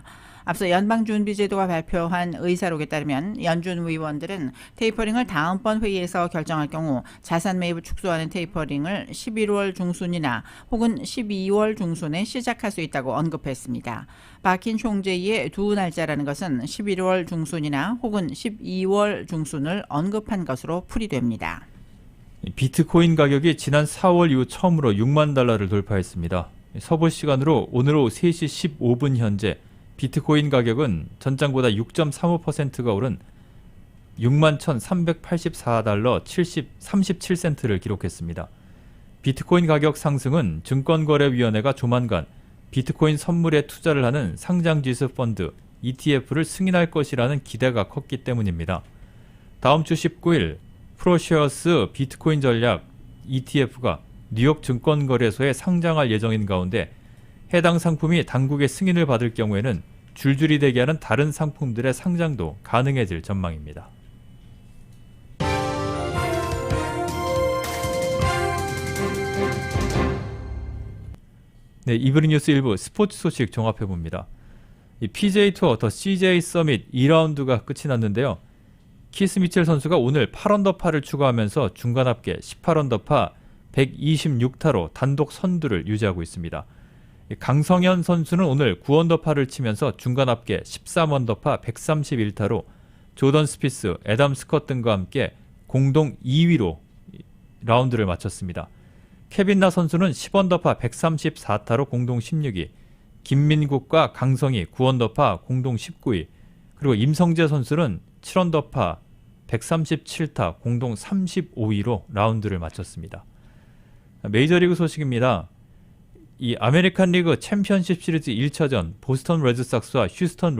앞서 연방준비제도가 발표한 의사록에 따르면 연준 의원들은 테이퍼링을 다음번 회의에서 결정할 경우 자산 매입을 축소하는 테이퍼링을 11월 중순이나 혹은 12월 중순에 시작할 수 있다고 언급했습니다. 바킨 총재의 두 날짜라는 것은 11월 중순이나 혹은 12월 중순을 언급한 것으로 풀이됩니다. 비트코인 가격이 지난 4월 이후 처음으로 6만 달러를 돌파했습니다. 서부 시간으로 오늘 오후 3시 15분 현재 비트코인 가격은 전장보다 6.35%가 오른 61,384달러 37센트를 기록했습니다. 비트코인 가격 상승은 증권거래위원회가 조만간 비트코인 선물에 투자를 하는 상장지수 펀드 ETF를 승인할 것이라는 기대가 컸기 때문입니다. 다음 주 19일 프로쉐어스 비트코인 전략 ETF가 뉴욕 증권거래소에 상장할 예정인 가운데 해당 상품이 당국의 승인을 받을 경우에는 줄줄이 대기하는 다른 상품들의 상장도 가능해질 전망입니다. 네, 이브닝 뉴스 1부 스포츠 소식 종합해봅니다. PGA 투어 더 CJ 서밋 2라운드가 끝이 났는데요. 키스 미첼 선수가 오늘 8언더파를 추가하면서 중간 합계 18언더파 126타로 단독 선두를 유지하고 있습니다. 강성현 선수는 오늘 9언더파를 치면서 중간 합계 13언더파 131타로 조던 스피스, 애덤 스컷 등과 함께 공동 2위로 라운드를 마쳤습니다. 케빈 나 선수는 10언더파 134타로 공동 16위, 김민국과 강성희 9언더파 공동 19위, 그리고 임성재 선수는 7언더파 137타 공동 35위로 라운드를 마쳤습니다. 메이저리그 소식입니다. 이 아메리칸 리그 챔피언십 시리즈 1차전 보스턴 레드삭스와 휴스턴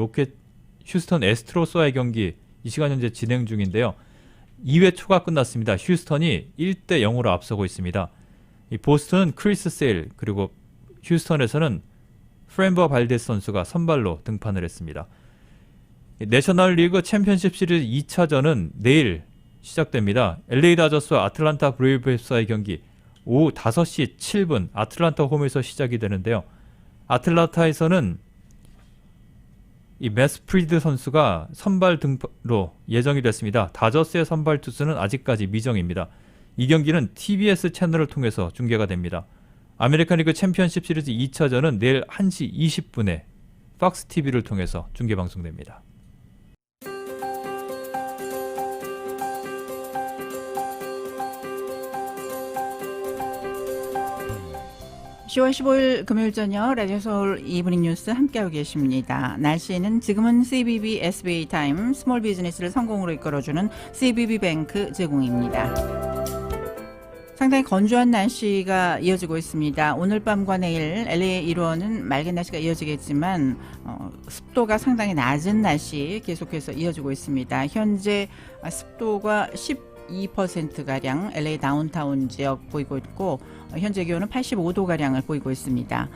애스트로스와의 경기 이 시간 현재 진행 중인데요. 2회 초가 끝났습니다. 휴스턴이 1대 0으로 앞서고 있습니다. 이 보스턴은 크리스 세일 그리고 휴스턴에서는 프랜버 발데스 선수가 선발로 등판을 했습니다. 내셔널리그 챔피언십 시리즈 2차전은 내일 시작됩니다. LA 다저스와 아틀란타 브레이브스와의 경기 오후 5시 7분 아틀란타 홈에서 시작이 되는데요. 아틀란타에서는 이 매스 프리드 선수가 선발 등판로 예정이 됐습니다. 다저스의 선발 투수는 아직까지 미정입니다. 이 경기는 TBS 채널을 통해서 중계가 됩니다. 아메리칸 리그 챔피언십 시리즈 2차전은 내일 1시 20분에 팍스 TV를 통해서 중계 방송됩니다. 10월 15일 금요일 저녁 라디오 서울 이브닝 뉴스 함께하고 계십니다. 날씨는 지금은 CBB SBA 타임 스몰 비즈니스를 성공으로 이끌어주는 CBB 뱅크 제공입니다. 상당히 건조한 날씨가 이어지고 있습니다. 오늘 밤과 내일 LA 일원은 맑은 날씨가 이어지겠지만 습도가 상당히 낮은 날씨 계속해서 이어지고 있습니다. 현재 습도가 12%가량 LA 다운타운 지역 보이고 있고 현재 기온은 85도가량을 보이고 있습니다.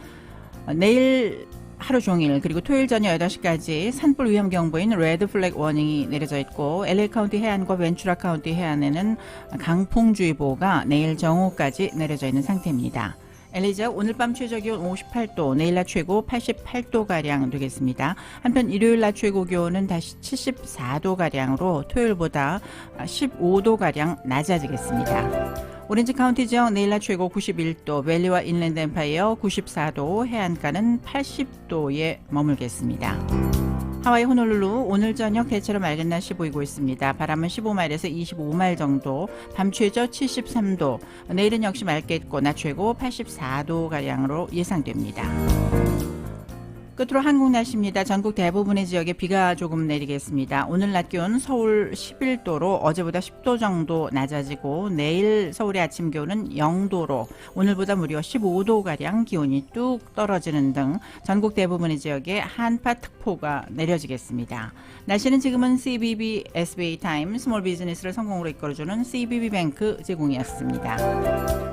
내일 하루 종일 그리고 토요일 저녁 8시까지 산불 위험 경보인 레드 플래그 워닝이 내려져 있고 LA 카운티 해안과 벤츄라 카운티 해안에는 강풍주의보가 내일 정오까지 내려져 있는 상태입니다. LA 지역 오늘 밤 최저 기온 58도, 내일 낮 최고 88도가량 되겠습니다. 한편 일요일 낮 최고 기온은 다시 74도가량으로 토요일보다 15도가량 낮아지겠습니다. 오렌지 카운티 지역 내일 낮 최고 91도, 밸리와 인랜드 엠파이어 94도, 해안가는 80도에 머물겠습니다. 하와이 호놀룰루 오늘 저녁 대체로 맑은 날씨 보이고 있습니다. 바람은 15마일에서 25마일 정도, 밤 최저 73도, 내일은 역시 맑겠고 낮 최고 84도가량으로 예상됩니다. 끝으로 한국 날씨입니다. 전국 대부분의 지역에 비가 조금 내리겠습니다. 오늘 낮 기온 서울 11도로 어제보다 10도 정도 낮아지고 내일 서울의 아침 기온은 0도로 오늘보다 무려 15도가량 기온이 뚝 떨어지는 등 전국 대부분의 지역에 한파특보가 내려지겠습니다. 날씨는 지금은 CBB SBA 타임 스몰 비즈니스를 성공으로 이끌어주는 CBB 뱅크 제공이었습니다.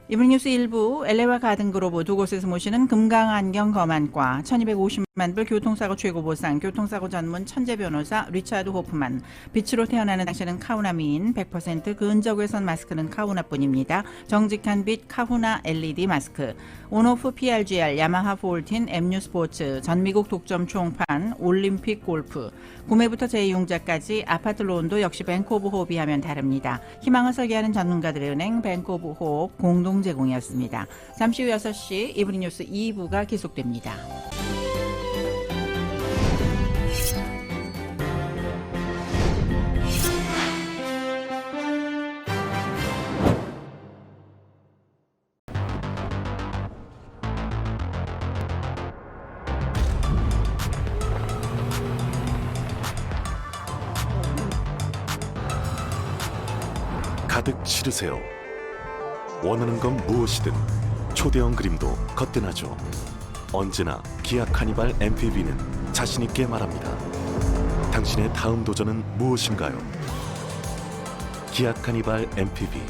이브닝 뉴스 1부 LA와 가든그로브 두 곳에서 모시는 금강안경 검안과 1250만 불 교통사고 최고보상 교통사고 전문 천재 변호사 리차드 호프만 빛으로 태어나는 당신은 카우나 미인 100% 근적외선 마스크는 카우나뿐입니다. 정직한 빛 카후나 LED 마스크 온오프 PRGR 야마하 폴틴 MU 스포츠 전미국 독점 총판 올림픽 골프 구매부터 재이용자까지 아파트 론도 역시 뱅크 오브 호흡이 하면 다릅니다. 희망을 설계하는 전문가들의 은행 뱅크 오브 호흡 공동 제공이었습니다. 잠시 후 6시 이브닝 뉴스 2부가 계속됩니다. 가득 실으세요. 원하는 건 무엇이든 초대형 그림도 거뜬하죠. 언제나 기아 카니발 MPV는 자신있게 말합니다. 당신의 다음 도전은 무엇인가요? 기아 카니발 MPV